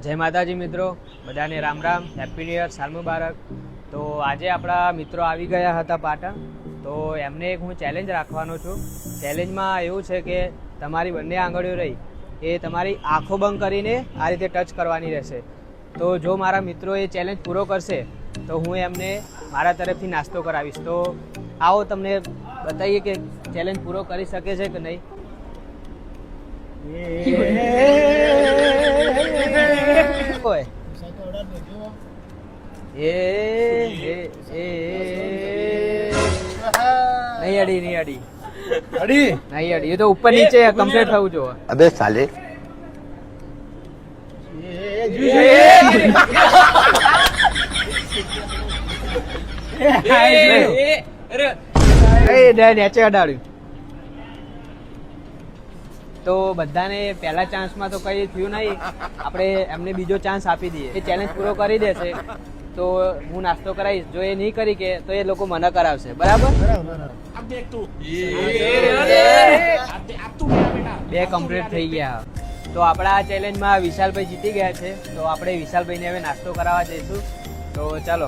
જય માતાજી મિત્રો, બધાને Ram Ram, happy new year, સાલ મુબારક। તો આજે આપણા મિત્રો આવી ગયા હતા પાટણ, તો એમને એક હું ચેલેન્જ રાખવાનો છું। ચેલેન્જમાં એવું છે કે તમારી બંને આંગળીઓ રહી એ તમારી આંખો બંધ કરીને આ રીતે ટચ કરવાની રહેશે। તો જો મારા મિત્રો એ ચેલેન્જ પૂરો કરશે તો હું એમને મારા તરફથી નાસ્તો કરાવીશ। તો આવો તમને બતાવીએ કે ચેલેન્જ પૂરો કરી શકે છે કે નહીં। કોઈ नहीं अड़ी नहीं अड़ी अड़ी नहीं अड़ी, ये तो ऊपर नीचे कंप्लीट થવું જો। अबे साले નીચે અડાડ્યું। તો બધાને પહેલા ચાન્સમાં તો કઈ થયું નહીં, આપણે એમને બીજો ચાન્સ આપી દઈએ। એ ચેલેન્જ પૂરો કરી દેશે તો હું નાસ્તો કરાવીશ, જો એ નહીં કરી કે તો એ લોકો મને કરાવશે, બરાબર? બે કમ્પ્લીટ થઈ ગયા। તો આપણા આ ચેલેન્જમાં વિશાલભાઈ જીતી ગયા છે, તો આપણે વિશાલભાઈને હવે નાસ્તો કરાવવા જઈશું। તો ચાલો।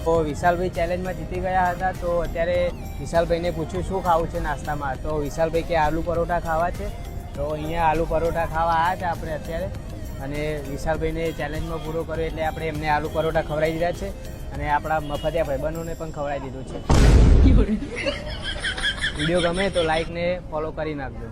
તો વિશાલભાઈ ચેલેન્જમાં જીતી ગયા હતા, તો અત્યારે વિશાલભાઈને પૂછ્યું શું ખાવું છે નાસ્તામાં, તો વિશાલભાઈ કે આલુ પરોઠા ખાવા છે। તો અહીંયા આલુ પરોઠા ખાવા આવ્યા છે આપણે અત્યારે, અને વિશાલભાઈને ચેલેન્જમાં પૂરો કર્યો એટલે આપણે એમને આલુ પરોઠા ખવડાવી દીધા છે, અને આપણા મફતિયા ભાઈબંધોને પણ ખવડાવી દીધું છે। વિડીયો ગમે તો લાઈક ને ફોલો કરી નાખજો।